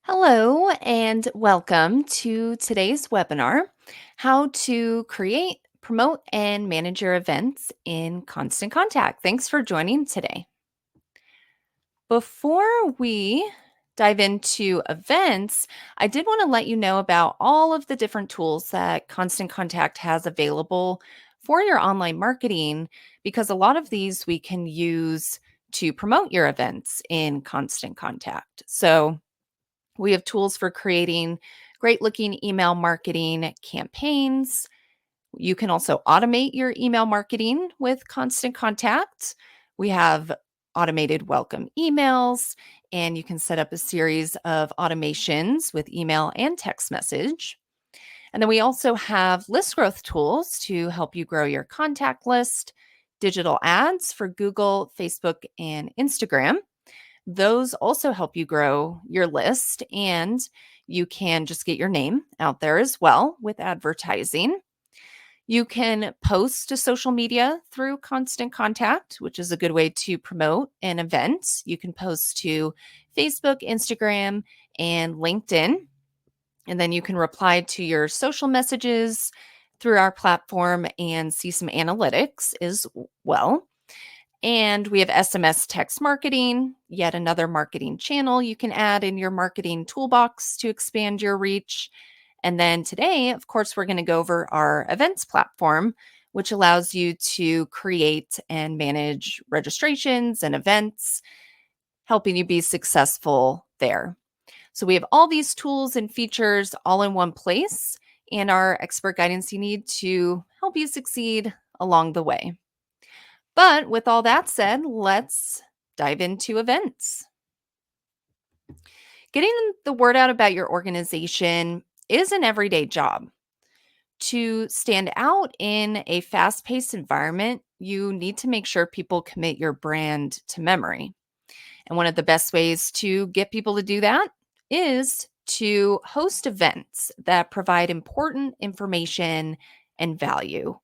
Hello and welcome to today's webinar, How to Create, Promote, and Manage Your Events in Constant Contact. Thanks for joining today. Before we dive into events, I did want to let you know about all of the different tools that Constant Contact has available for your online marketing, because a lot of these we can use to promote your events in Constant Contact. So, we have tools for creating great looking email marketing campaigns. You can also automate your email marketing with Constant Contact. We have automated welcome emails, and you can set up a series of automations with email and text message. And then we also have list growth tools to help you grow your contact list, digital ads for Google, Facebook, and Instagram. Those also help you grow your list, and you can just get your name out there as well with advertising. You can post to social media through Constant Contact, which is a good way to promote an event. You can post to Facebook, Instagram, and LinkedIn. And then you can reply to your social messages through our platform and see some analytics as well. And we have SMS text marketing, yet another marketing channel you can add in your marketing toolbox to expand your reach. And then today, of course, we're going to go over our events platform, which allows you to create and manage registrations and events, helping you be successful there. So we have all these tools and features all in one place, and our expert guidance you need to help you succeed along the way. But with all that said, let's dive into events. Getting the word out about your organization is an everyday job. To stand out in a fast paced environment, you need to make sure people commit your brand to memory. And one of the best ways to get people to do that is to host events that provide important information and value.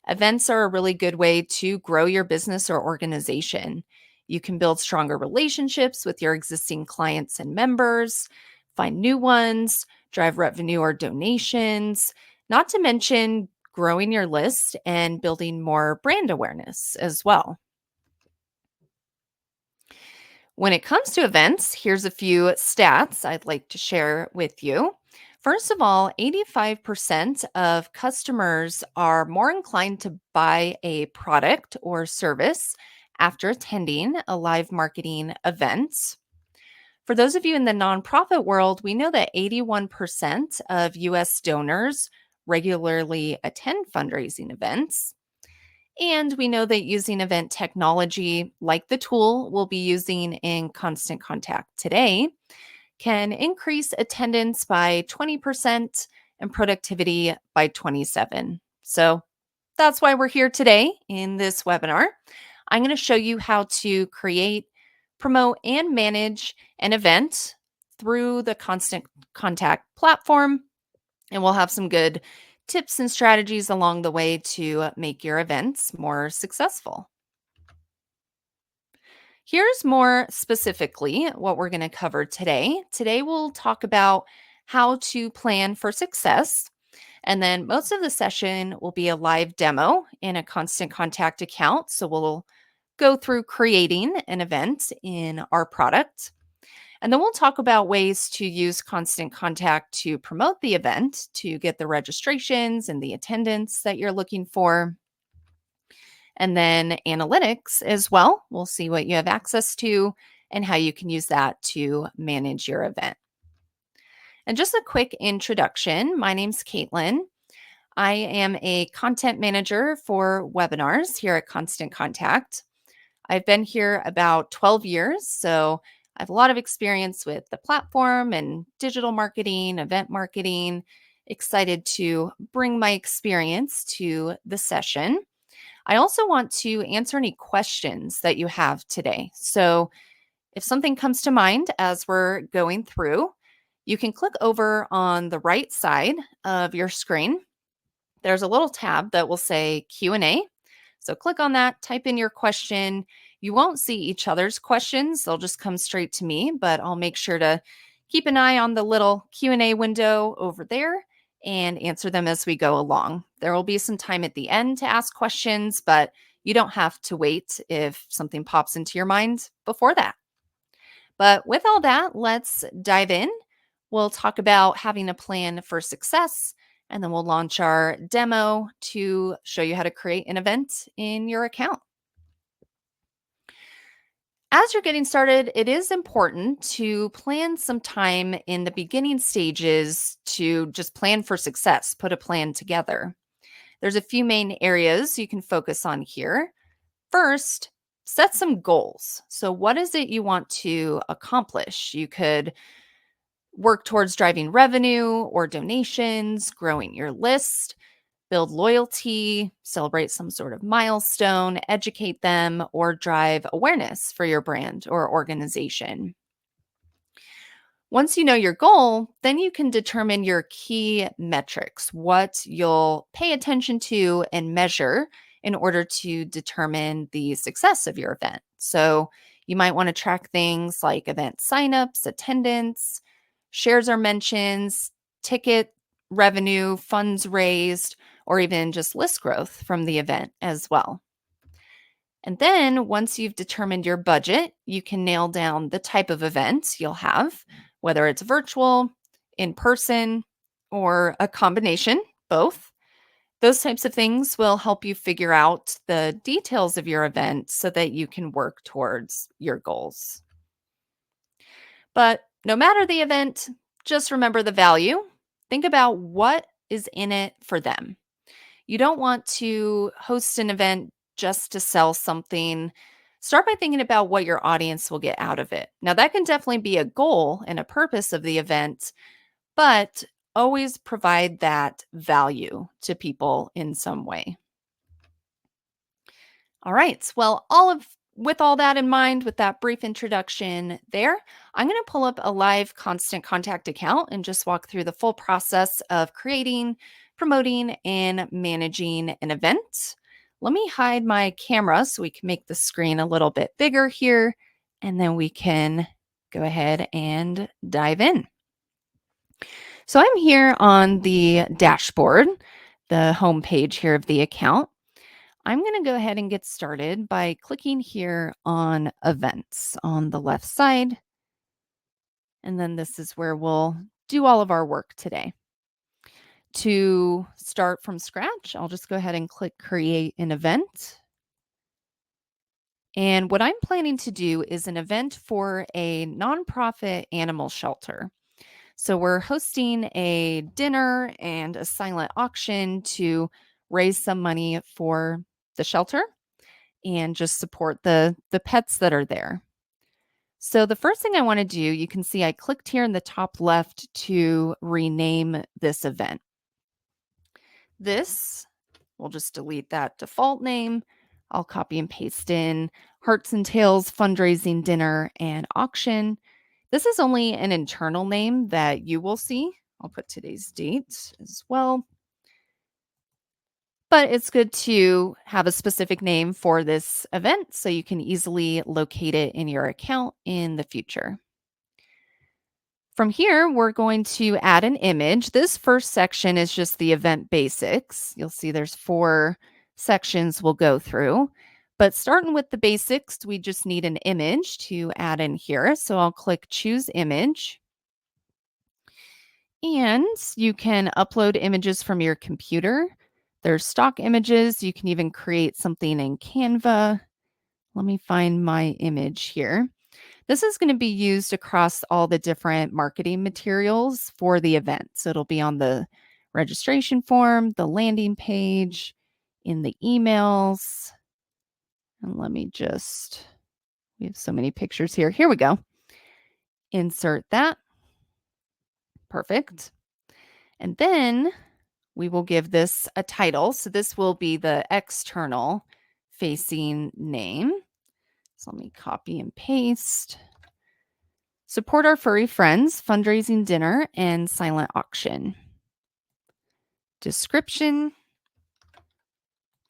Events are a really good way to grow your business or organization. You can build stronger relationships with your existing clients and members, find new ones, drive revenue or donations, not to mention growing your list and building more brand awareness as well. When it comes to events, here's a few stats I'd like to share with you. First of all, 85% of customers are more inclined to buy a product or service after attending a live marketing event. For those of you in the nonprofit world, we know that 81% of US donors regularly attend fundraising events. And we know that using event technology, like the tool we'll be using in Constant Contact today, can increase attendance by 20% and productivity by 27. So that's why we're here today in this webinar. I'm going to show you how to create, promote, and manage an event through the Constant Contact platform. And we'll have some good tips and strategies along the way to make your events more successful. Here's more specifically what we're going to cover today. Today, we'll talk about how to plan for success. And then most of the session will be a live demo in a Constant Contact account. So we'll go through creating an event in our product. And then we'll talk about ways to use Constant Contact to promote the event, to get the registrations and the attendance that you're looking for. And then analytics as well. We'll see what you have access to and how you can use that to manage your event. And just a quick introduction. My name's Caitlin. I am a content manager for webinars here at Constant Contact. I've been here about 12 years, so I have a lot of experience with the platform and digital marketing, event marketing. Excited to bring my experience to the session. I also want to answer any questions that you have today. So if something comes to mind as we're going through, you can click over on the right side of your screen. There's a little tab that will say Q&A. So click on that, type in your question. You won't see each other's questions. They'll just come straight to me, but I'll make sure to keep an eye on the little Q&A window over there and answer them as we go along. There will be some time at the end to ask questions, but you don't have to wait if something pops into your mind before that. But with all that, let's dive in. We'll talk about having a plan for success, and then we'll launch our demo to show you how to create an event in your account. As you're getting started, it is important to plan some time in the beginning stages to just plan for success, put a plan together. There's a few main areas you can focus on here. First, set some goals. So, what is it you want to accomplish? You could work towards driving revenue or donations, growing your list, build loyalty, celebrate some sort of milestone, educate them, or drive awareness for your brand or organization. Once you know your goal, then you can determine your key metrics, what you'll pay attention to and measure in order to determine the success of your event. So you might want to track things like event signups, attendance, shares or mentions, ticket revenue, funds raised, or even just list growth from the event as well. And then once you've determined your budget, you can nail down the type of event you'll have, whether it's virtual, in person, or a combination, both. Those types of things will help you figure out the details of your event so that you can work towards your goals. But no matter the event, just remember the value. Think about what is in it for them. You don't want to host an event just to sell something. Start by thinking about what your audience will get out of it. Now, that can definitely be a goal and a purpose of the event, but always provide that value to people in some way. All right. Well, with all that in mind, with that brief introduction there, I'm going to pull up a live constant contact account and just walk through the full process of creating, promoting, and managing an event. Let me hide my camera so we can make the screen a little bit bigger here, and then we can go ahead and dive in. So I'm here on the dashboard, the home page here of the account. I'm going to go ahead and get started by clicking here on events on the left side. And then this is where we'll do all of our work today. To start from scratch, I'll just go ahead and click create an event. And what I'm planning to do is an event for a nonprofit animal shelter. So we're hosting a dinner and a silent auction to raise some money for the shelter and just support the pets that are there. So the first thing I want to do, you can see I clicked here in the top left to rename this event. This, we'll just delete that default name. I'll copy and paste in Hearts and Tails fundraising dinner and auction. This is only an internal name that you will see. I'll put today's date as well. But it's good to have a specific name for this event so you can easily locate it in your account in the future. From here, we're going to add an image. This first section is just the event basics. You'll see there's 4 sections we'll go through. But starting with the basics, we just need an image to add in here. So I'll click choose image. And you can upload images from your computer. There's stock images. You can even create something in Canva. Let me find my image here. This is going to be used across all the different marketing materials for the event. So it'll be on the registration form, the landing page, in the emails. And we have so many pictures here. Here we go. Insert that. Perfect. And then we will give this a title. So this will be the external facing name. So let me copy and paste. Support our furry friends, fundraising dinner, and silent auction. Description.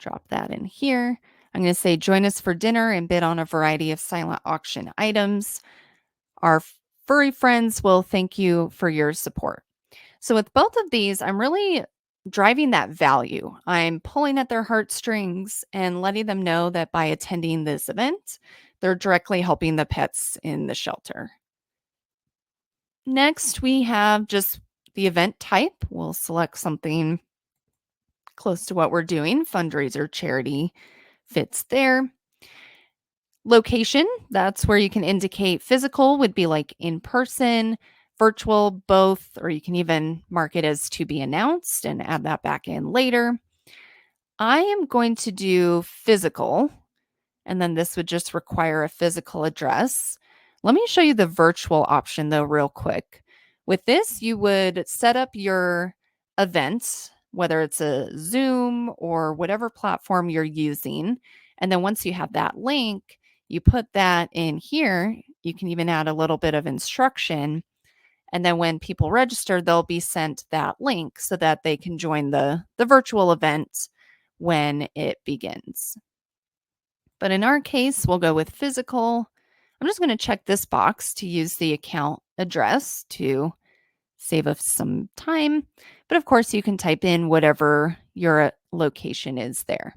Drop that in here. I'm going to say join us for dinner and bid on a variety of silent auction items. Our Furry friends will thank you for your support. So, with both of these, I'm really driving that value. I'm pulling at their heartstrings and letting them know that by attending this event, they're directly helping the pets in the shelter. Next, we have just the event type. We'll select something close to what we're doing. Fundraiser, charity fits there. Location, that's where you can indicate physical would be like in person, virtual, both, or you can even mark it as to be announced and add that back in later. I am going to do physical, and then this would just require a physical address. Let me show you the virtual option though, real quick. With this, you would set up your event, whether it's a Zoom or whatever platform you're using. And then once you have that link, you put that in here. You can even add a little bit of instruction. And then when people register, they'll be sent that link so that they can join the virtual event when it begins. But in our case, we'll go with physical. I'm just going to check this box to use the account address to save us some time. But of course, you can type in whatever your location is there.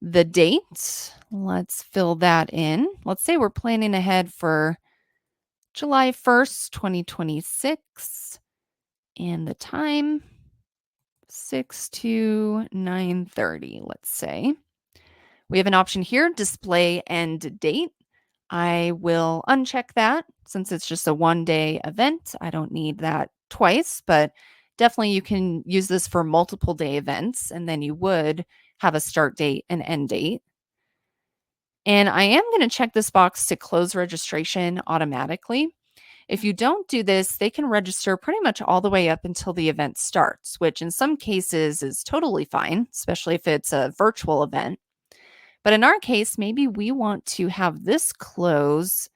The date, let's fill that in. Let's say we're planning ahead for July 1st, 2026. And the time, 6 to 9:30, let's say. We have an option here, display end date. I will uncheck that since it's just a one-day event. I don't need that twice, but definitely you can use this for multiple day events, and then you would have a start date and end date. And I am going to check this box to close registration automatically. If you don't do this, they can register pretty much all the way up until the event starts, which in some cases is totally fine, especially if it's a virtual event. But in our case, maybe we want to have this close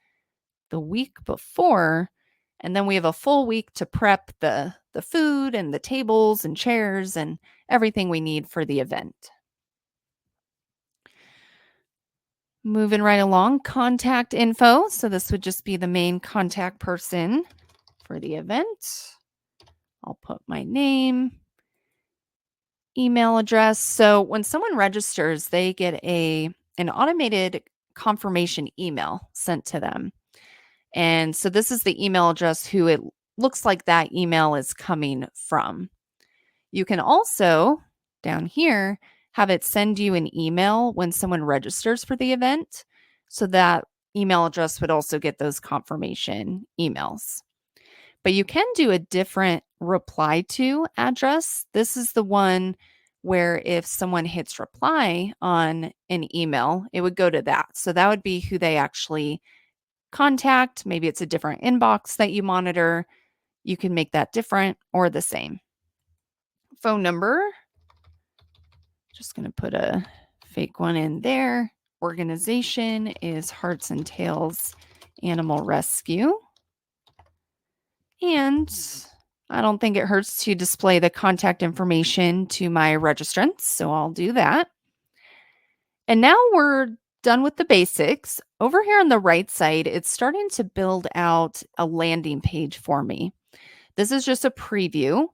the week before, and then we have a full week to prep the food and the tables and chairs and everything we need for the event. Moving right along, contact info. So this would just be the main contact person for the event. I'll put my name, email address. So when someone registers, they get an automated confirmation email sent to them. And so this is the email address who it looks like that email is coming from. You can also, down here, have it send you an email when someone registers for the event. So that email address would also get those confirmation emails. But you can do a different reply to address. This is the one where if someone hits reply on an email, it would go to that. So that would be who they actually contact. Maybe it's a different inbox that you monitor. You can make that different or the same. Phone number. Just going to put a fake one in there. Organization is Hearts and Tails Animal Rescue. And I don't think it hurts to display the contact information to my registrants, so I'll do that. And now we're done with the basics. Over here on the right side, it's starting to build out a landing page for me. This is just a preview,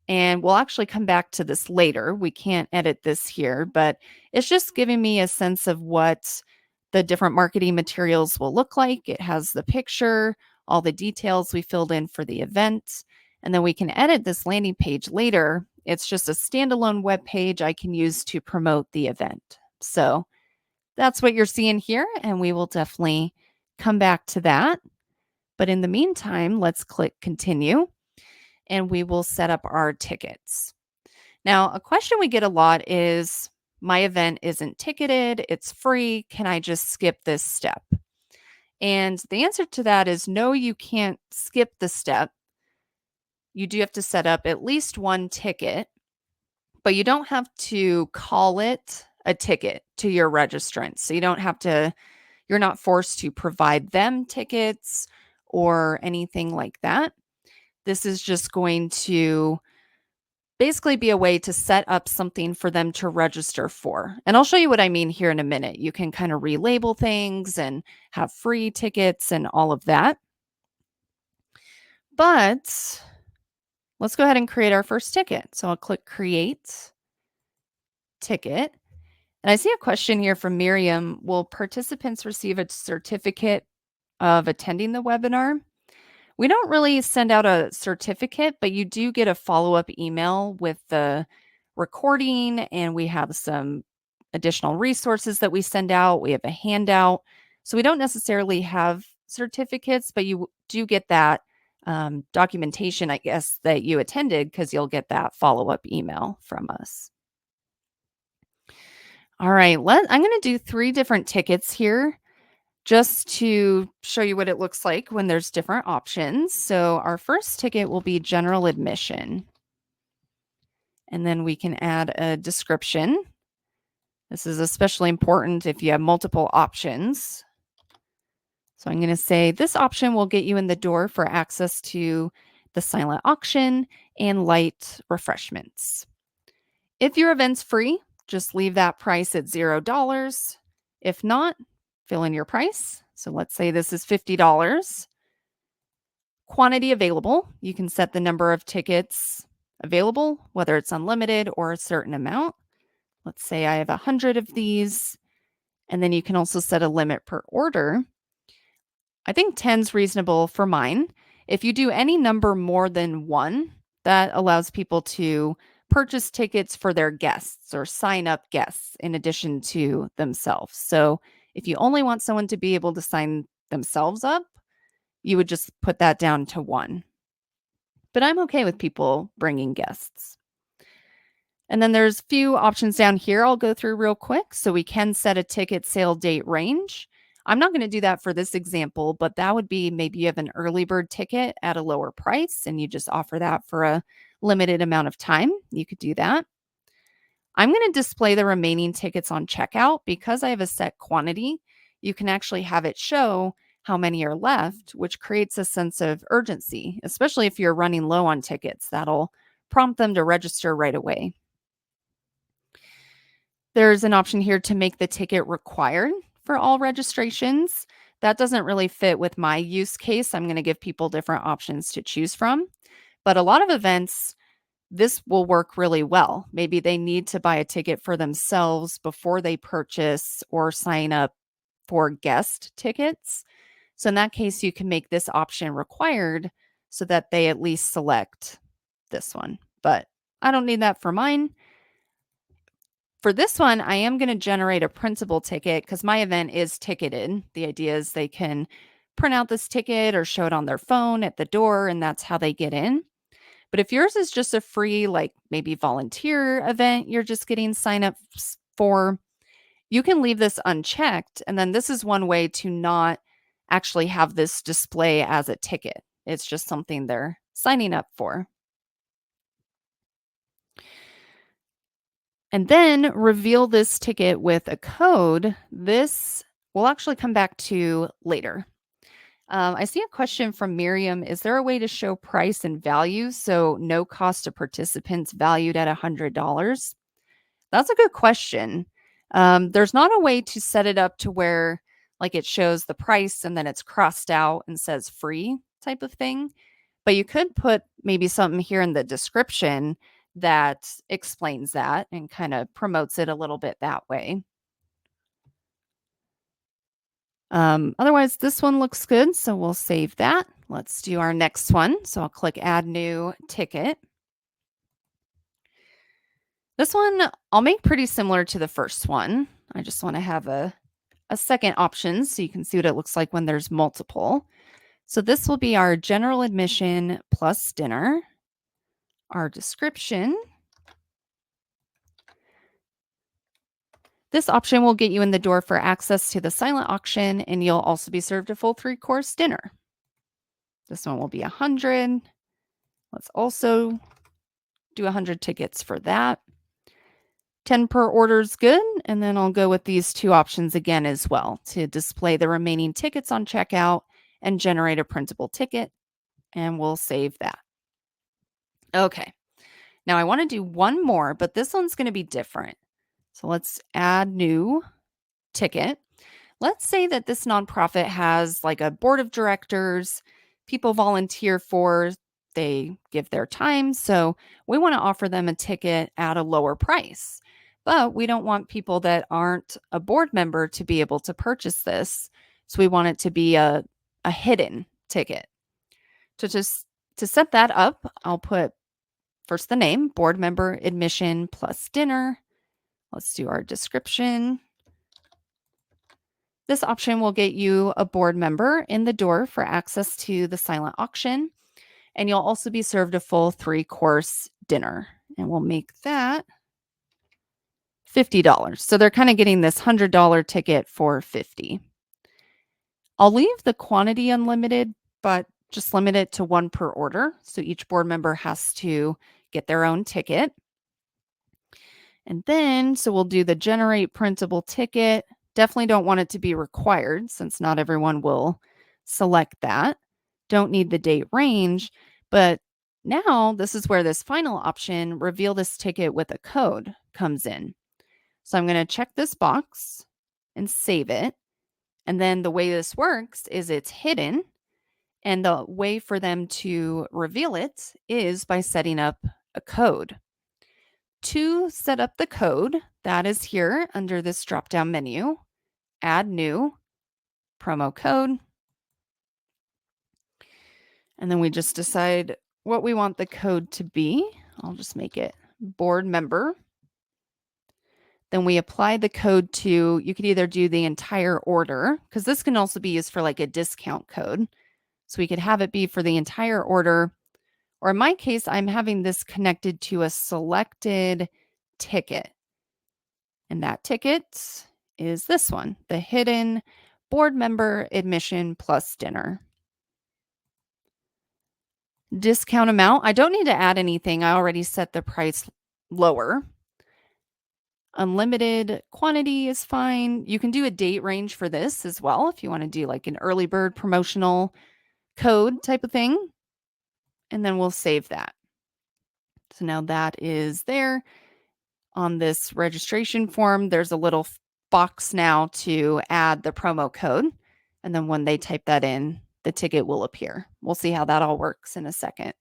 and we'll actually come back to this later. We can't edit this here, but it's just giving me a sense of what the different marketing materials will look like. It has the picture, all the details we filled in for the event, and then we can edit this landing page later. It's just a standalone web page I can use to promote the event. So that's what you're seeing here, and we will definitely come back to that. But in the meantime, let's click continue, and we will set up our tickets. Now, a question we get a lot is, my event isn't ticketed, it's free, can I just skip this step? And the answer to that is no, you can't skip the step. You do have to set up at least one ticket, but you don't have to call it a ticket to your registrants. So you don't have to, you're not forced to provide them tickets or anything like that. This is just going to basically be a way to set up something for them to register for. And I'll show you what I mean here in a minute. You can kind of relabel things and have free tickets and all of that. But let's go ahead and create our first ticket. So I'll click Create Ticket. And I see a question here from Miriam. Will participants receive a certificate of attending the webinar? We don't really send out a certificate, but you do get a follow-up email with the recording, and we have some additional resources that we send out. We have a handout. So we don't necessarily have certificates, but you do get that documentation, I guess, that you attended because you'll get that follow-up email from us. All right, I'm going to do 3 different tickets here just to show you what it looks like when there's different options. So our first ticket will be general admission. And then we can add a description. This is especially important if you have multiple options. So I'm going to say this option will get you in the door for access to the silent auction and light refreshments. If your event's free, just leave that price at $0. If not, fill in your price. So let's say this is $50. Quantity available. You can set the number of tickets available, whether it's unlimited or a certain amount. Let's say I have 100 of these, and then you can also set a limit per order. I think 10's reasonable for mine. If you do any number more than 1, that allows people to purchase tickets for their guests or sign up guests in addition to themselves. So if you only want someone to be able to sign themselves up, you would just put that down to 1. But I'm okay with people bringing guests. And then there's a few options down here I'll go through real quick. So we can set a ticket sale date range. I'm not going to do that for this example, but that would be maybe you have an early bird ticket at a lower price and you just offer that for a limited amount of time. You could do that. I'm going to display the remaining tickets on checkout because I have a set quantity. You can actually have it show how many are left, which creates a sense of urgency, especially if you're running low on tickets. That'll prompt them to register right away. There's an option here to make the ticket required for all registrations. That doesn't really fit with my use case. I'm going to give people different options to choose from. But a lot of events, this will work really well. Maybe they need to buy a ticket for themselves before they purchase or sign up for guest tickets. So in that case, you can make this option required so that they at least select this one. But I don't need that for mine. For this one, I am going to generate a printable ticket because my event is ticketed. The idea is they can print out this ticket or show it on their phone at the door, and that's how they get in. But if yours is just a free, like maybe volunteer event, you're just getting signups for, you can leave this unchecked. And then this is one way to not actually have this display as a ticket. It's just something they're signing up for. And then reveal this ticket with a code. This we'll actually come back to later. I see a question from Miriam. Is there a way to show price and value so no cost to participants valued at $100? That's a good question. There's not a way to set it up to where like it shows the price and then it's crossed out and says free type of thing. But you could put maybe something here in the description that explains that and kind of promotes it a little bit that way. Otherwise, this one looks good, so we'll save that. Let's do our next one. So I'll click Add New Ticket. This one I'll make pretty similar to the first one. I just want to have a second option so you can see what it looks like when there's multiple. So this will be our general admission plus dinner, our description. This option will get you in the door for access to the silent auction, and you'll also be served a full 3-course dinner. This one will be 100. Let's also do 100 tickets for that. 10 per order is good, and then I'll go with these 2 options again as well to display the remaining tickets on checkout and generate a printable ticket, and we'll save that. Okay, now I want to do one more, but this one's going to be different. So let's add new ticket. Let's say that this nonprofit has like a board of directors. people volunteer for, they give their time. So we want to offer them a ticket at a lower price. But we don't want people that aren't a board member to be able to purchase this. So we want it to be a hidden ticket. To set that up, I'll put first the name, board member admission plus dinner. Let's do our description. This option will get you a board member in the door for access to the silent auction. And you'll also be served a full 3-course dinner. And we'll make that $50. So they're kind of getting this $100 ticket for $50. I'll leave the quantity unlimited, but just limit it to 1 per order. So each board member has to get their own ticket. And then, so we'll do the generate printable ticket. Definitely don't want it to be required since not everyone will select that. Don't need the date range, but now this is where this final option, reveal this ticket with a code, comes in. So I'm going to check this box and save it. And then the way this works is it's hidden. And the way for them to reveal it is by setting up a code. To set up the code, that is here under this drop-down menu, add new, promo code. And then we just decide what we want the code to be. I'll just make it board member. Then we apply the code to, you could either do the entire order, because this can also be used for like a discount code. So we could have it be for the entire order. Or in my case, I'm having this connected to a selected ticket. And that ticket is this one, the hidden board member admission plus dinner. Discount amount, I don't need to add anything. I already set the price lower. Unlimited quantity is fine. You can do a date range for this as well if you want to do like an early bird promotional code type of thing. And then we'll save that. So now that is there. On this registration form, there's a little box now to add the promo code. And then when they type that in, the ticket will appear. We'll see how that all works in a second.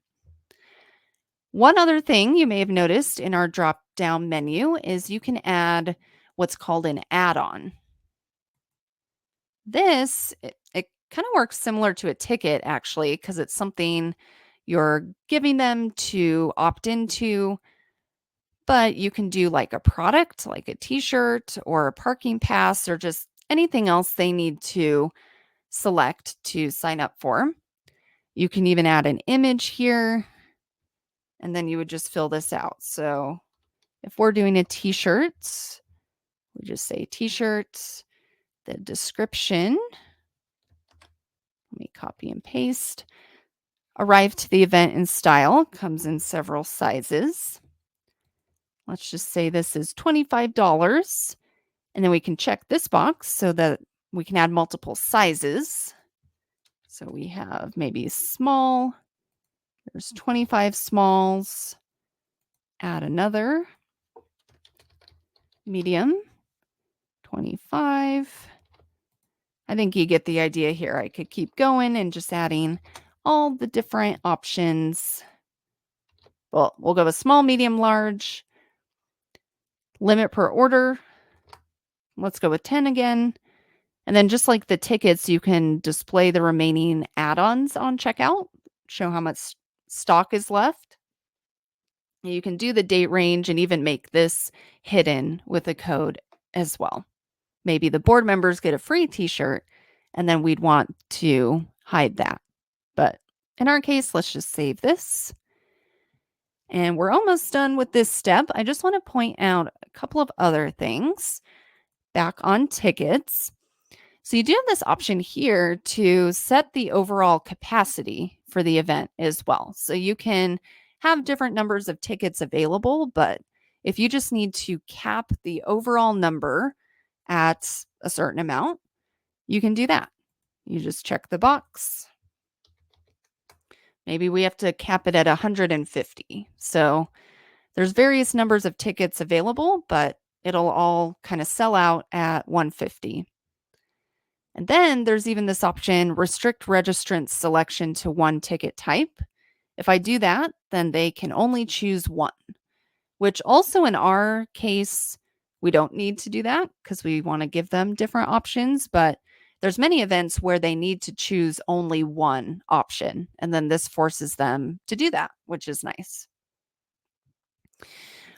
One other thing you may have noticed in our drop-down menu is you can add what's called an add-on. This, it kind of works similar to a ticket, actually, because it's something you're giving them to opt into, but you can do like a product, like a t-shirt or a parking pass or just anything else they need to select to sign up for. You can even add an image here, and then you would just fill this out. So if we're doing a t-shirt, we just say t-shirt, the description. Let me copy and paste. Arrive to the event in style, comes in several sizes. Let's just say this is $25. And then we can check this box so that we can add multiple sizes. So we have maybe small. There's 25 smalls. Add another. Medium. 25. I think you get the idea here. I could keep going and just adding all the different options. Well, we'll go with small, medium, large. Limit per order. Let's go with 10 again. And then just like the tickets, you can display the remaining add-ons on checkout, show how much stock is left. You can do the date range and even make this hidden with a code as well. Maybe the board members get a free t-shirt and then we'd want to hide that. But in our case, let's just save this. And we're almost done with this step. I just want to point out a couple of other things back on tickets. So you do have this option here to set the overall capacity for the event as well. So you can have different numbers of tickets available, but if you just need to cap the overall number at a certain amount, you can do that. You just check the box. Maybe we have to cap it at 150. So there's various numbers of tickets available, but it'll all kind of sell out at 150. And then there's even this option, restrict registrant selection to one ticket type. If I do that, then they can only choose one, which also in our case, we don't need to do that because we want to give them different options. But there's many events where they need to choose only one option. And then this forces them to do that, which is nice.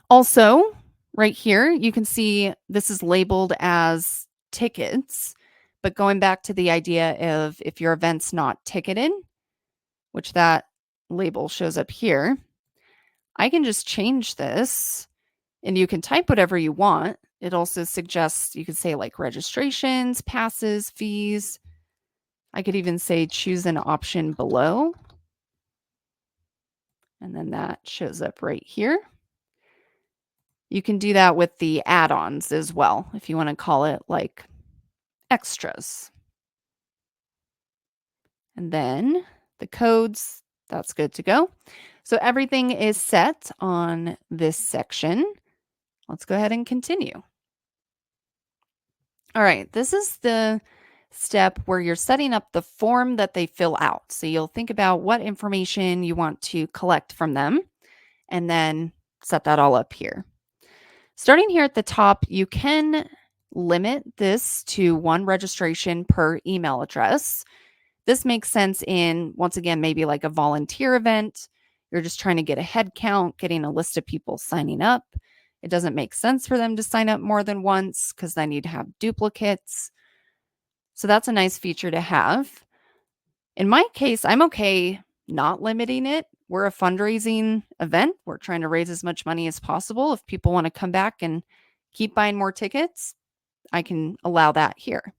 Also, right here, you can see this is labeled as tickets. But going back to the idea of if your event's not ticketed, which that label shows up here, I can just change this and you can type whatever you want. It also suggests you could say like registrations, passes, fees. I could even say choose an option below. And then that shows up right here. You can do that with the add-ons as well, if you want to call it like extras. And then the codes, that's good to go. So everything is set on this section. Let's go ahead and continue. All right, this is the step where you're setting up the form that they fill out. So you'll think about what information you want to collect from them and then set that all up here. Starting here at the top, you can limit this to one registration per email address. This makes sense in, once again, maybe like a volunteer event. You're just trying to get a head count, getting a list of people signing up. It doesn't make sense for them to sign up more than once because then you'd have duplicates. So that's a nice feature to have. In my case, I'm okay not limiting it. We're a fundraising event. We're trying to raise as much money as possible. If people want to come back and keep buying more tickets, I can allow that here.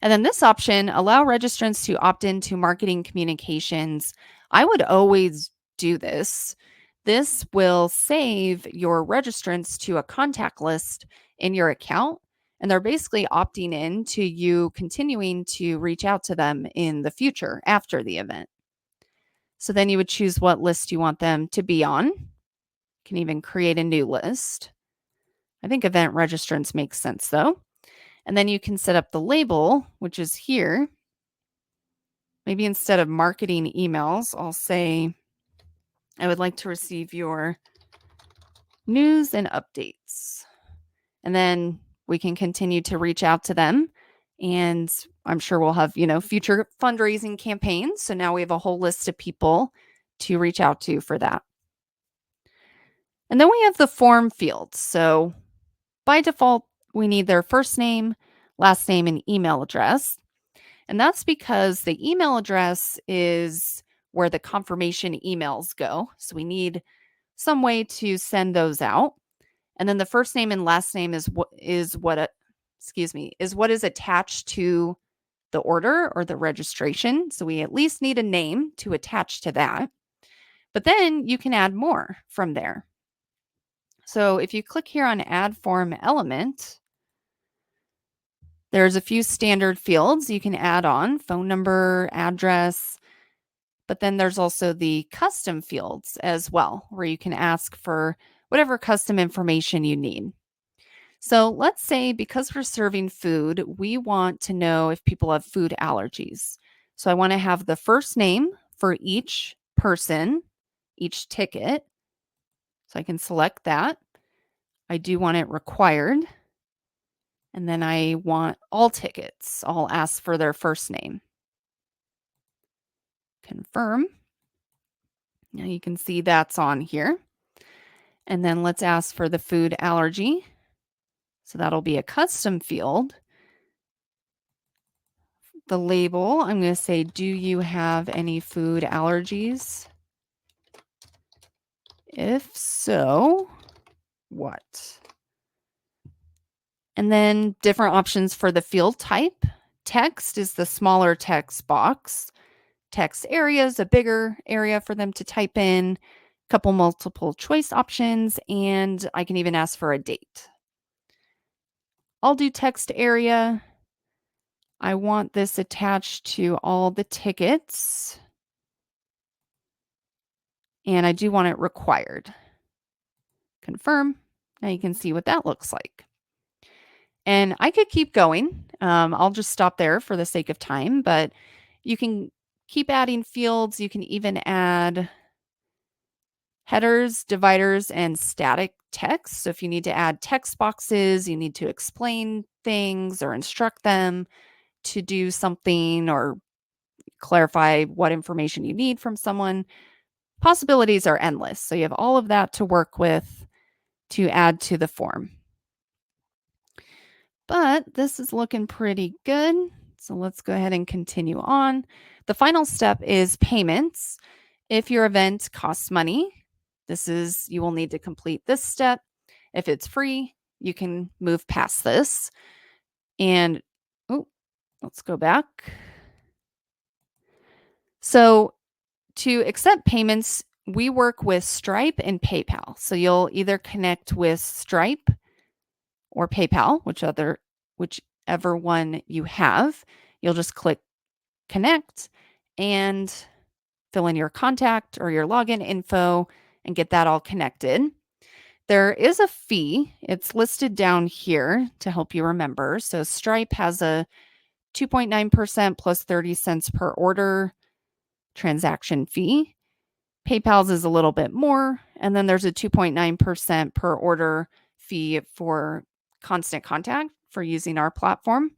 And then this option, allow registrants to opt into marketing communications. I would always do this. This will save your registrants to a contact list in your account. And they're basically opting in to you continuing to reach out to them in the future after the event. So then you would choose what list you want them to be on. You can even create a new list. I think event registrants makes sense though. And then you can set up the label, which is here. Maybe instead of marketing emails, I'll say, I would like to receive your news and updates. And then we can continue to reach out to them. And I'm sure we'll have, future fundraising campaigns. So now we have a whole list of people to reach out to for that. And then we have the form fields. So by default, we need their first name, last name, and email address. And that's because the email address is where the confirmation emails go. So we need some way to send those out. And then the first name and last name is what is attached to the order or the registration. So we at least need a name to attach to that. But then you can add more from there. So if you click here on add form element, there's a few standard fields you can add on: phone number, address, but then there's also the custom fields as well, where you can ask for whatever custom information you need. So let's say because we're serving food, we want to know if people have food allergies. So I want to have the first name for each person, each ticket. So I can select that. I do want it required. And then I want all tickets. I'll ask for their first name. Confirm. Now you can see that's on here. And then let's ask for the food allergy. So that'll be a custom field. The label, I'm going to say, do you have any food allergies? If so, what? And then different options for the field type. Text is the smaller text box. Text area is a bigger area for them to type in. Couple multiple choice options, and I can even ask for a date. I'll do text area. I want this attached to all the tickets. And I do want it required. Confirm. Now you can see what that looks like. And I could keep going. I'll just stop there for the sake of time, but you can keep adding fields. You can even add headers, dividers, and static text. So if you need to add text boxes, you need to explain things or instruct them to do something or clarify what information you need from someone, possibilities are endless. So you have all of that to work with to add to the form. But this is looking pretty good. So let's go ahead and continue on. The final step is payments. If your event costs money, you will need to complete this step. If it's free, you can move past this. And oh, let's go back. So to accept payments, we work with Stripe and PayPal. So you'll either connect with Stripe or PayPal, whichever one you have. You'll just click connect and fill in your contact or your login info and get that all connected. There is a fee. It's listed down here to help you remember. So Stripe has a 2.9% plus 30 cents per order transaction fee. PayPal's is a little bit more. And then there's a 2.9% per order fee for Constant Contact for using our platform.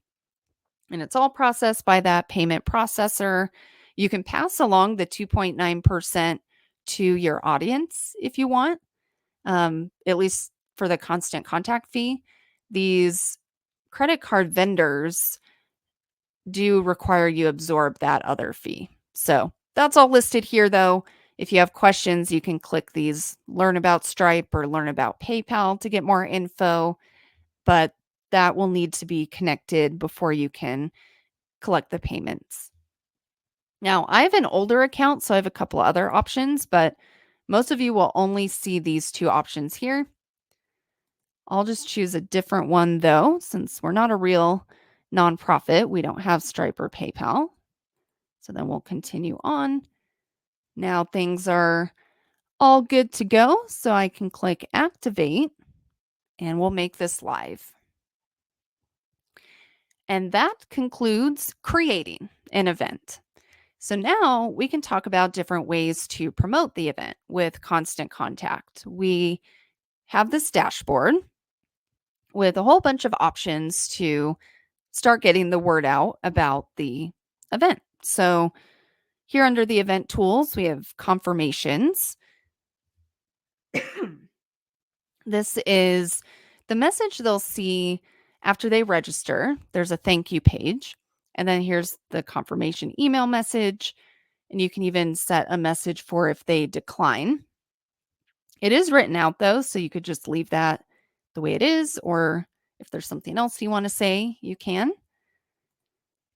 And it's all processed by that payment processor. You can pass along the 2.9% to your audience if you want, at least for the Constant Contact fee. These credit card vendors do require you absorb that other fee. So that's all listed here, though. If you have questions, you can click these learn about Stripe or learn about PayPal to get more info, but that will need to be connected before you can collect the payments. Now, I have an older account, so I have a couple other options, but most of you will only see these two options here. I'll just choose a different one, though, since we're not a real nonprofit. We don't have Stripe or PayPal. So then we'll continue on. Now things are all good to go, so I can click activate and we'll make this live. And that concludes creating an event. So now we can talk about different ways to promote the event with Constant Contact. We have this dashboard with a whole bunch of options to start getting the word out about the event. So here under the event tools, we have confirmations. This is the message they'll see after they register. There's a thank you page. And then here's the confirmation email message. And you can even set a message for if they decline. It is written out though, so you could just leave that the way it is, or if there's something else you want to say, you can.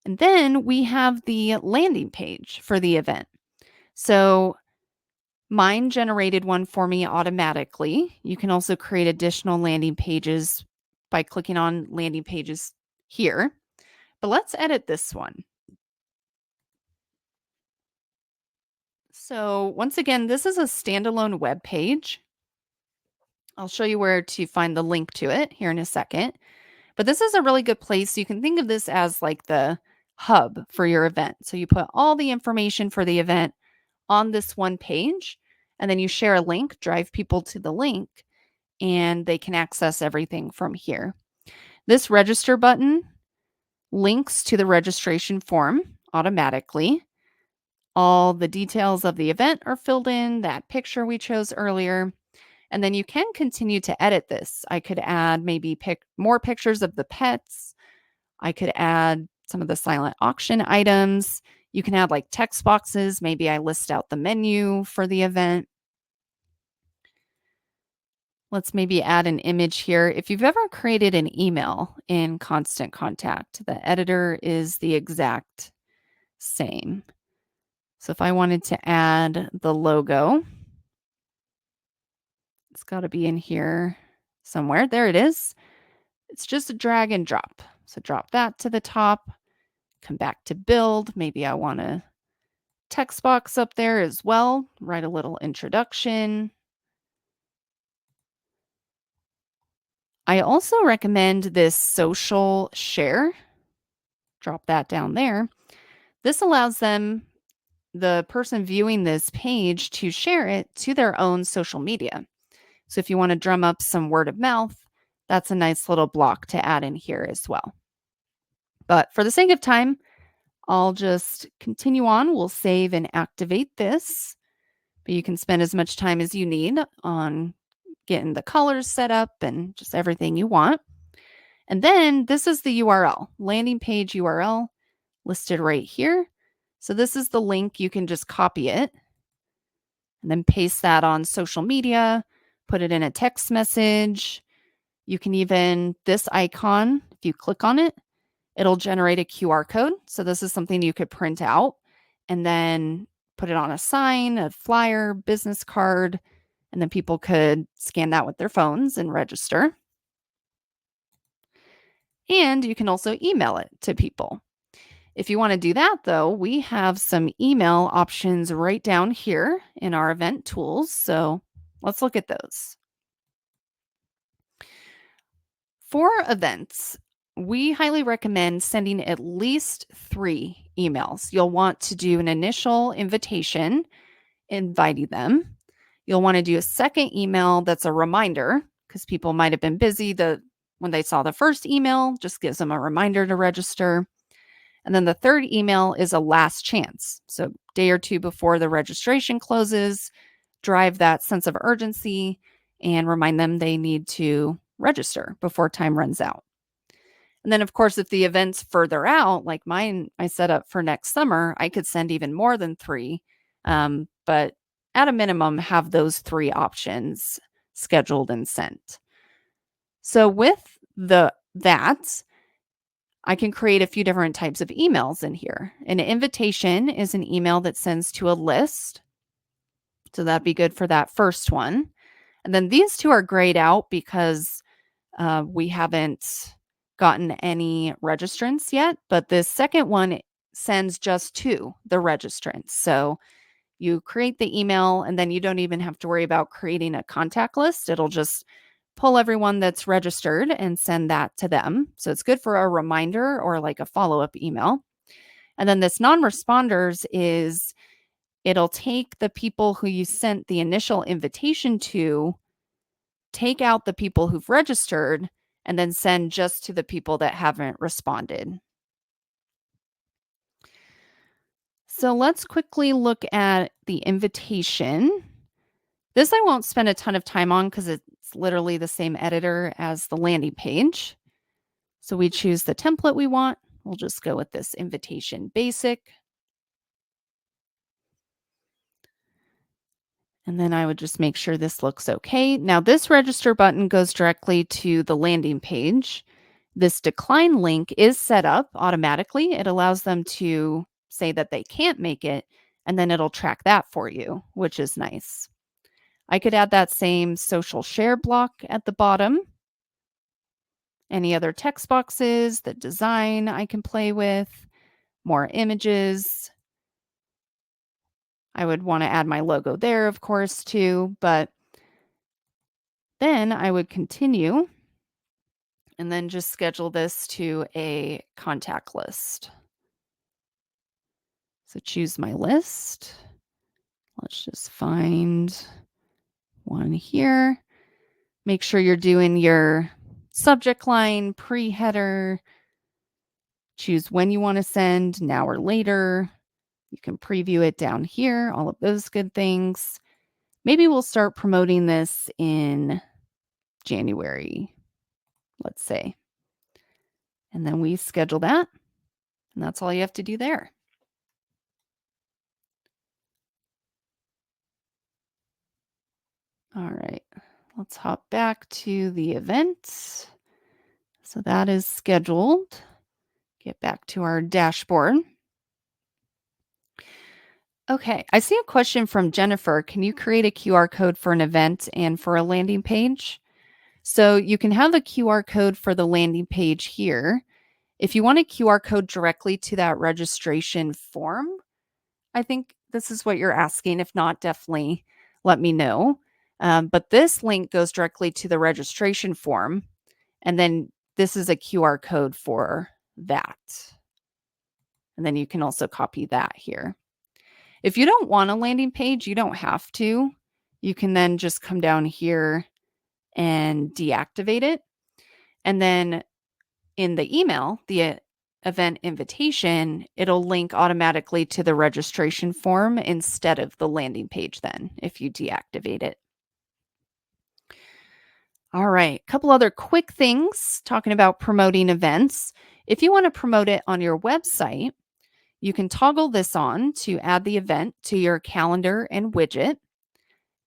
And then we have the landing page for the event. So mine generated one for me automatically. You can also create additional landing pages by clicking on landing pages here. But let's edit this one. So once again, this is a standalone web page. I'll show you where to find the link to it here in a second. But this is a really good place. You can think of this as like the hub for your event. So you put all the information for the event on this one page, and then you share a link, drive people to the link, and they can access everything from here. This register button links to the registration form automatically. All the details of the event are filled in, that picture we chose earlier. And then you can continue to edit this. I could add maybe more pictures of the pets. I could add some of the silent auction items. You can add like text boxes. Maybe I list out the menu for the event. Let's maybe add an image here. If you've ever created an email in Constant Contact, the editor is the exact same. So if I wanted to add the logo, it's got to be in here somewhere. There it is. It's just a drag and drop. So drop that to the top, come back to build. Maybe I want a text box up there as well. Write a little introduction. I also recommend this social share. Drop that down there. This allows the person viewing this page, to share it to their own social media. So if you want to drum up some word of mouth, that's a nice little block to add in here as well. But for the sake of time, I'll just continue on. We'll save and activate this, but you can spend as much time as you need on getting the colors set up and just everything you want. And then this is the URL, landing page URL listed right here. So this is the link. You can just copy it and then paste that on social media, put it in a text message. You can even, this icon, if you click on it, it'll generate a QR code. So this is something you could print out and then put it on a sign, a flyer, business card, and then people could scan that with their phones and register. And you can also email it to people. If you want to do that, though, we have some email options right down here in our event tools. So let's look at those. For events, we highly recommend sending at least 3 emails. You'll want to do an initial invitation, inviting them. You'll want to do a second email that's a reminder, because people might have been busy when they saw the first email, just gives them a reminder to register. And then the third email is a last chance. So day or 2 before the registration closes, drive that sense of urgency and remind them they need to register before time runs out. And then, of course, if the event's further out, like mine, I set up for next summer, I could send even more than 3. But at a minimum, have those 3 options scheduled and sent. So with that, I can create a few different types of emails in here. An invitation is an email that sends to a list. So that'd be good for that first one. And then these 2 are grayed out because we haven't gotten any registrants yet. But this second one sends just to the registrants. So you create the email and then you don't even have to worry about creating a contact list. It'll just pull everyone that's registered and send that to them. So it's good for a reminder or like a follow-up email. And then this non-responders is, it'll take the people who you sent the initial invitation to, take out the people who've registered, and then send just to the people that haven't responded. So let's quickly look at the invitation. This I won't spend a ton of time on because it's literally the same editor as the landing page. So we choose the template we want. We'll just go with this invitation basic. And then I would just make sure this looks okay. Now this register button goes directly to the landing page. This decline link is set up automatically. It allows them to say that they can't make it, and then it'll track that for you, which is nice. I could add that same social share block at the bottom. Any other text boxes, the design I can play with, more images. I would want to add my logo there, of course, too, but then I would continue and then just schedule this to a contact list. So choose my list. Let's just find one here. Make sure you're doing your subject line, pre-header. Choose when you want to send, now or later. You can preview it down here, all of those good things. Maybe we'll start promoting this in January, let's say. And then we schedule that. And that's all you have to do there. All right, let's hop back to the event. So that is scheduled. Get back to our dashboard. Okay, I see a question from Jennifer. Can you create a QR code for an event and for a landing page? So you can have a QR code for the landing page here. If you want a QR code directly to that registration form, I think this is what you're asking. If not, definitely let me know. But this link goes directly to the registration form. And then this is a QR code for that. And then you can also copy that here. If you don't want a landing page, you don't have to. You can then just come down here and deactivate it. And then in the email, the event invitation, it'll link automatically to the registration form instead of the landing page then if you deactivate it. All right, a couple other quick things talking about promoting events. If you want to promote it on your website, you can toggle this on to add the event to your calendar and widget.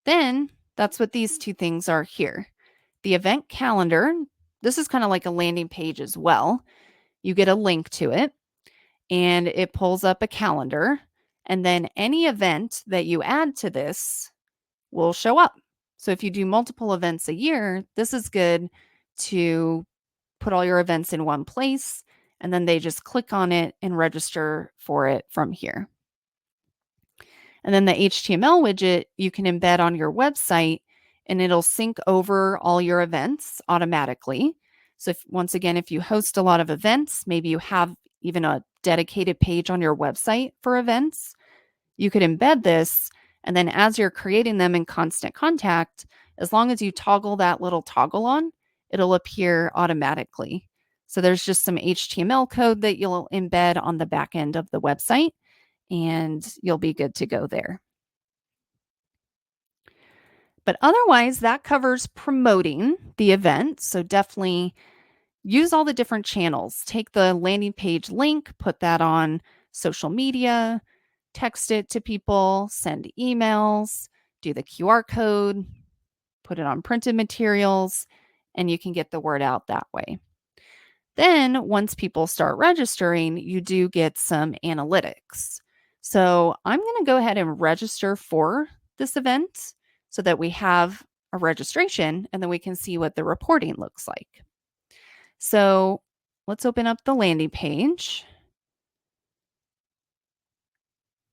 Then that's what these two things are here. The event calendar, this is kind of like a landing page as well. You get a link to it and it pulls up a calendar. And then any event that you add to this will show up. So if you do multiple events a year, this is good to put all your events in one place. And then they just click on it and register for it from here. And then the HTML widget you can embed on your website and it'll sync over all your events automatically. So once again, if you host a lot of events, maybe you have even a dedicated page on your website for events, you could embed this. And then as you're creating them in Constant Contact, as long as you toggle that little toggle on, it'll appear automatically. So there's just some HTML code that you'll embed on the back end of the website and you'll be good to go there. But otherwise, that covers promoting the event. So definitely use all the different channels. Take the landing page link, put that on social media, text it to people, send emails, do the QR code, put it on printed materials, and you can get the word out that way. Then once people start registering, you do get some analytics. So I'm going to go ahead and register for this event so that we have a registration and then we can see what the reporting looks like. So let's open up the landing page.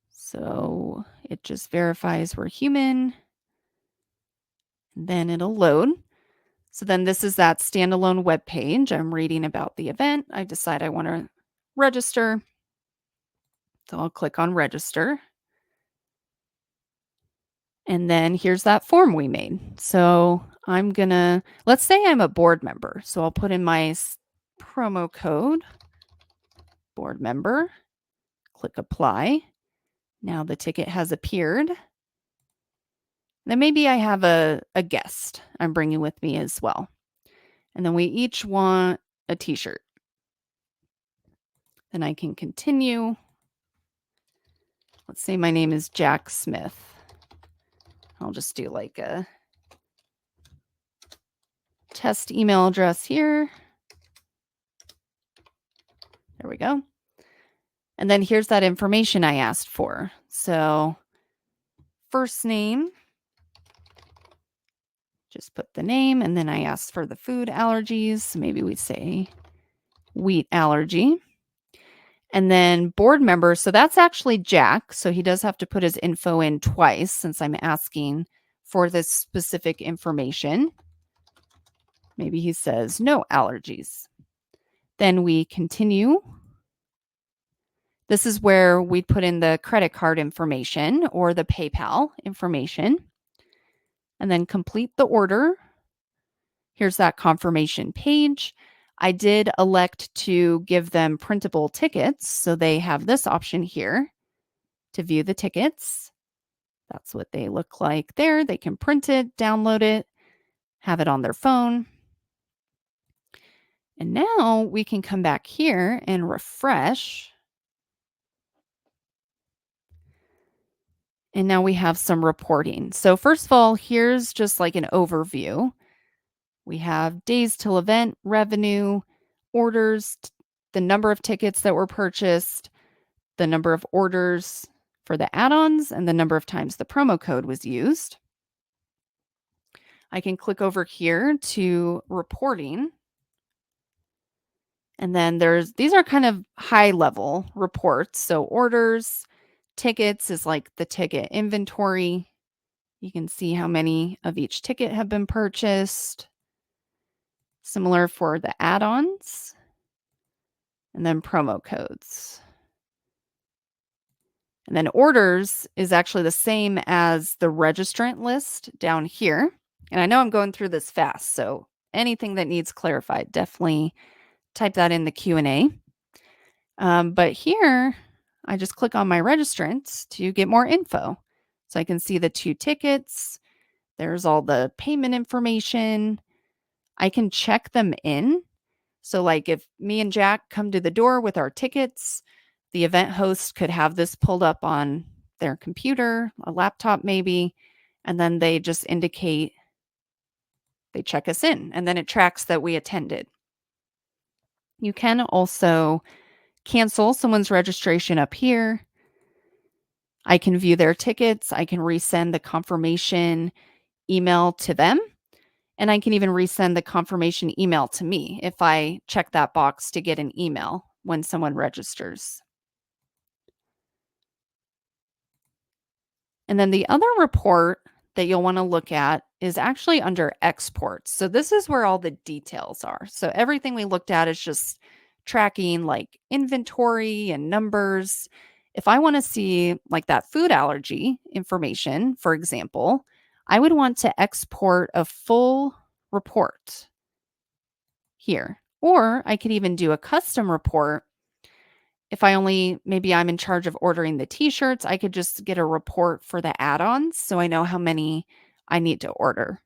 So it just verifies we're human. Then it'll load. So then this is that standalone web page. I'm reading about the event. I decide I want to register. So I'll click on register. And then here's that form we made. So let's say I'm a board member. So I'll put in my promo code, board member, click apply. Now the ticket has appeared. Then maybe I have a guest I'm bringing with me as well. And then we each want a t-shirt. Then I can continue. Let's say my name is Jack Smith. I'll just do like a test email address here. There we go. And then here's that information I asked for. So first name, just put the name, and then I asked for the food allergies. So maybe we say wheat allergy. And then board member, so that's actually Jack. So he does have to put his info in twice since I'm asking for this specific information. Maybe he says no allergies. Then we continue. This is where we put in the credit card information or the PayPal information. And then complete the order. Here's that confirmation page. I did elect to give them printable tickets, so they have this option here to view the tickets. That's what they look like there. They can print it, download it, have it on their phone. And now we can come back here and refresh. And now we have some reporting. So first of all, here's just like an overview. We have days till event, revenue, orders, the number of tickets that were purchased, the number of orders for the add-ons, and the number of times the promo code was used. I can click over here to reporting. And then these are kind of high level reports. So orders, tickets is like the ticket inventory. You can see how many of each ticket have been purchased. Similar for the add-ons and then promo codes. And then orders is actually the same as the registrant list down here. And I know I'm going through this fast, so anything that needs clarified, definitely type that in the Q&A. But here, I just click on my registrants to get more info. So I can see the 2 tickets. There's all the payment information. I can check them in. So like if me and Jack come to the door with our tickets, the event host could have this pulled up on their computer, a laptop maybe, and then they just indicate they check us in, and then it tracks that we attended. You can also cancel someone's registration up here. I can view their tickets. I can resend the confirmation email to them. And I can even resend the confirmation email to me if I check that box to get an email when someone registers. And then the other report that you'll want to look at is actually under exports. So this is where all the details are. So everything we looked at is just tracking like inventory and numbers. If I want to see like that food allergy information, for example, I would want to export a full report here. Or I could even do a custom report. If maybe I'm in charge of ordering the t-shirts, I could just get a report for the add-ons so I know how many I need to order.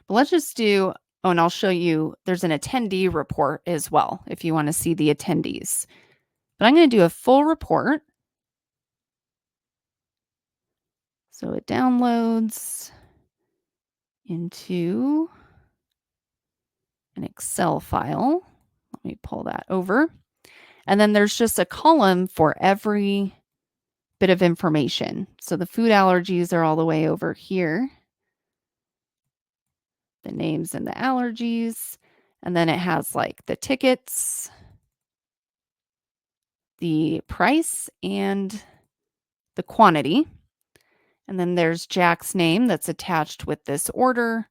But let's just do, oh, and I'll show you, there's an attendee report as well if you want to see the attendees. But I'm going to do a full report. So it downloads into an Excel file. Let me pull that over. And then there's just a column for every bit of information. So the food allergies are all the way over here. The names and the allergies. And then it has like the tickets, the price, and the quantity. And then there's Jack's name that's attached with this order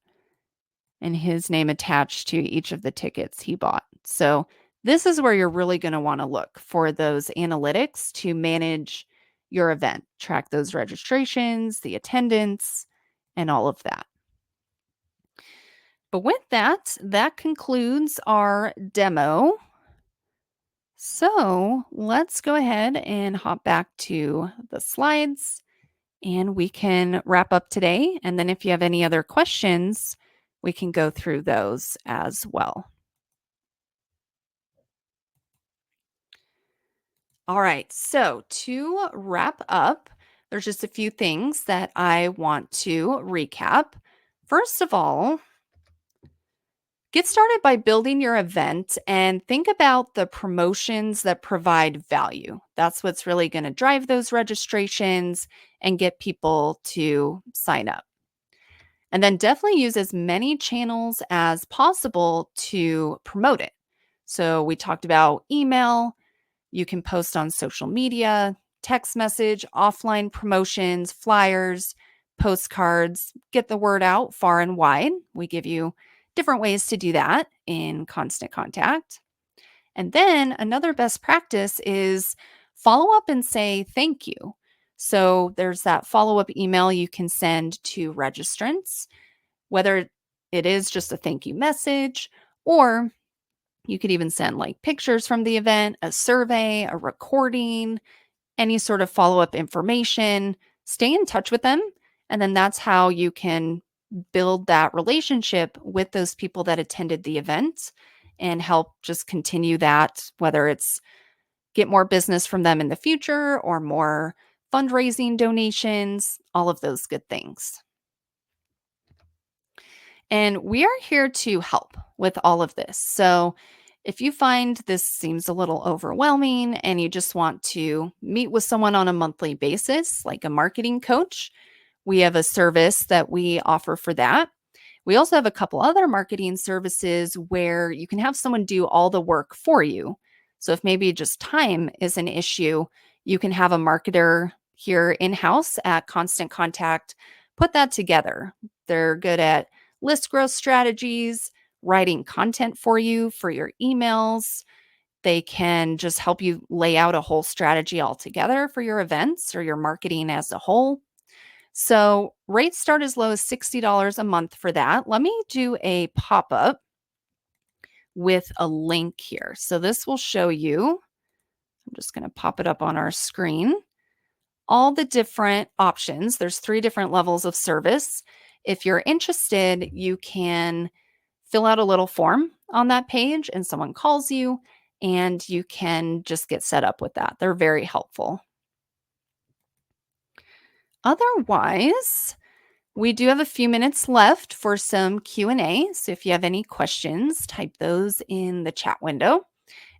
and his name attached to each of the tickets he bought. So this is where you're really going to want to look for those analytics to manage your event, track those registrations, the attendance, and all of that. But with that, that concludes our demo. So let's go ahead and hop back to the slides and we can wrap up today. And then if you have any other questions, we can go through those as well. All right, so to wrap up, there's just a few things that I want to recap. First of all, get started by building your event and think about the promotions that provide value. That's what's really going to drive those registrations and get people to sign up. And then definitely use as many channels as possible to promote it. So we talked about email. You can post on social media, text message, offline promotions, flyers, postcards, get the word out far and wide. We give you different ways to do that in Constant Contact. And then another best practice is follow up and say thank you. So there's that follow-up email you can send to registrants, whether it is just a thank you message, or you could even send like pictures from the event, a survey, a recording, any sort of follow-up information. Stay in touch with them. And then that's how you can build that relationship with those people that attended the event and help just continue that, whether it's get more business from them in the future or more fundraising donations, all of those good things. And we are here to help with all of this. So if you find this seems a little overwhelming and you just want to meet with someone on a monthly basis, like a marketing coach, we have a service that we offer for that. We also have a couple other marketing services where you can have someone do all the work for you. So if maybe just time is an issue, you can have a marketer here in-house at Constant Contact put that together. They're good at list growth strategies, writing content for you for your emails. They can just help you lay out a whole strategy altogether for your events or your marketing as a whole. So rates start as low as $60 a month for that. Let me do a pop up with a link here. So this will show you, I'm just going to pop it up on our screen, all the different options. There's 3 different levels of service. If you're interested, you can fill out a little form on that page and someone calls you and you can just get set up with that. They're very helpful. Otherwise, we do have a few minutes left for some Q&A. So if you have any questions, type those in the chat window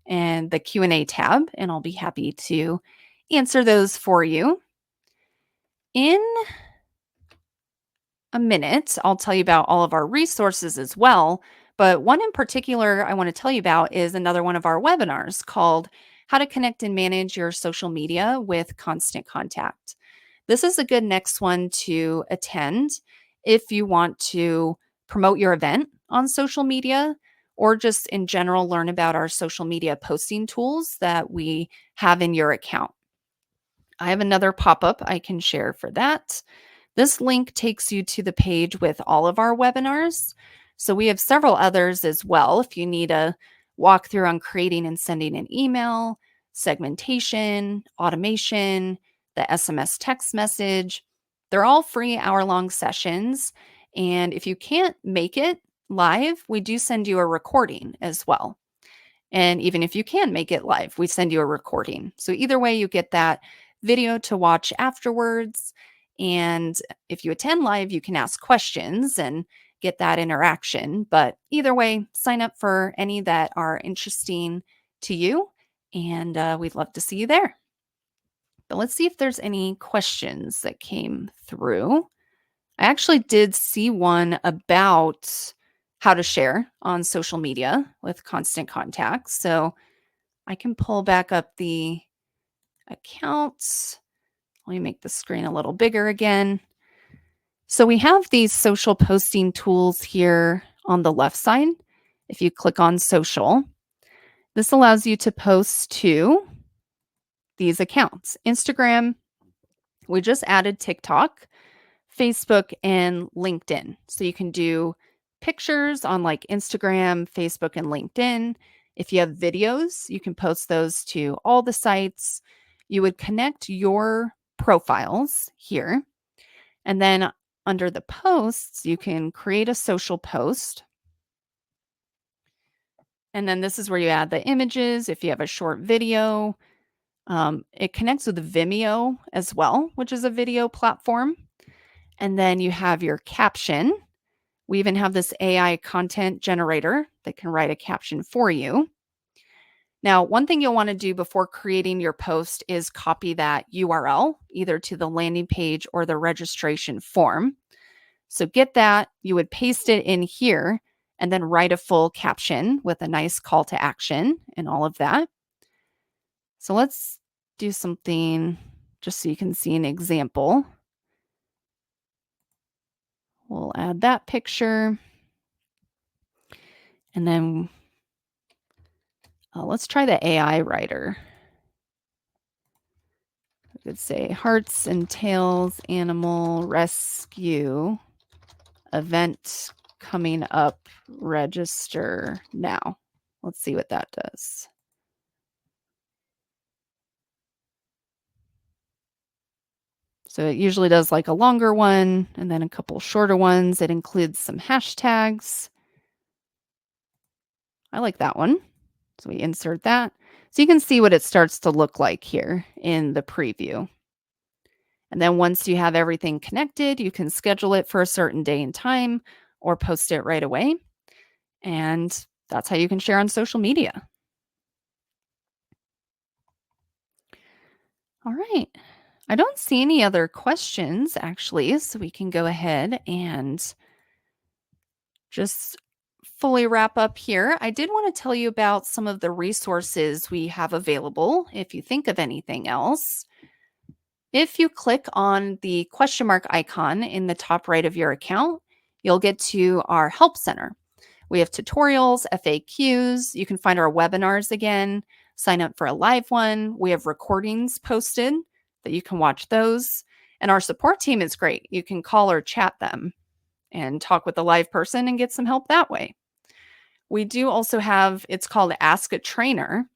and the Q&A tab, and I'll be happy to answer those for you. In a minute, I'll tell you about all of our resources as well. But one in particular I want to tell you about is another one of our webinars called How to Connect and Manage Your Social Media with Constant Contact. This is a good next one to attend if you want to promote your event on social media or just in general learn about our social media posting tools that we have in your account. I have another pop-up I can share for that. This link takes you to the page with all of our webinars. So we have several others as well. If you need a walkthrough on creating and sending an email, segmentation, automation, the SMS text message, they're all free hour-long sessions. And if you can't make it live, we do send you a recording as well. And even if you can make it live, we send you a recording. So either way, you get that video to watch afterwards. And if you attend live, you can ask questions and get that interaction. But either way, sign up for any that are interesting to you. And we'd love to see you there. But let's see if there's any questions that came through. I actually did see one about how to share on social media with Constant Contact. So I can pull back up the accounts. Let me make the screen a little bigger again. So we have these social posting tools here on the left side. If you click on social, this allows you to post to these accounts. Instagram, we just added TikTok, Facebook, and LinkedIn. So you can do pictures on like Instagram, Facebook, and LinkedIn. If you have videos, you can post those to all the sites. You would connect your profiles here. And then under the posts, you can create a social post. And then this is where you add the images. If you have a short video, it connects with Vimeo as well, which is a video platform. And then you have your caption. We even have this AI content generator that can write a caption for you. Now, one thing you'll want to do before creating your post is copy that URL either to the landing page or the registration form. So get that, you would paste it in here and then write a full caption with a nice call to action and all of that. So let's do something just so you can see an example. We'll add that picture. And then let's try the AI writer. I could say Hearts and Tails Animal Rescue event coming up, register now. Let's see what that does. So it usually does like a longer one and then a couple shorter ones. It includes some hashtags. I like that one. So we insert that. So you can see what it starts to look like here in the preview. And then once you have everything connected, you can schedule it for a certain day and time or post it right away. And that's how you can share on social media. All right. I don't see any other questions actually, so we can go ahead and just fully wrap up here. I did want to tell you about some of the resources we have available if you think of anything else. If you click on the question mark icon in the top right of your account, you'll get to our help center. We have tutorials, FAQs. You can find our webinars again, sign up for a live one. We have recordings posted that you can watch those. And our support team is great. You can call or chat them and talk with a live person and get some help that way. We do also have, it's called Ask a Trainer,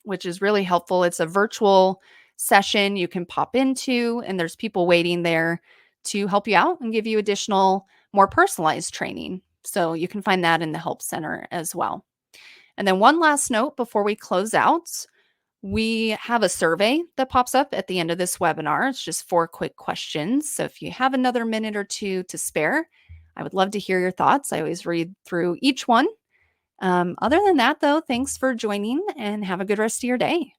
which is really helpful. It's a virtual session you can pop into, and there's people waiting there to help you out and give you additional, more personalized training. So you can find that in the Help Center as well. And then one last note before we close out, we have a survey that pops up at the end of this webinar. It's just 4 quick questions. So if you have another minute or two to spare, I would love to hear your thoughts. I always read through each one. Other than that, though, thanks for joining and have a good rest of your day.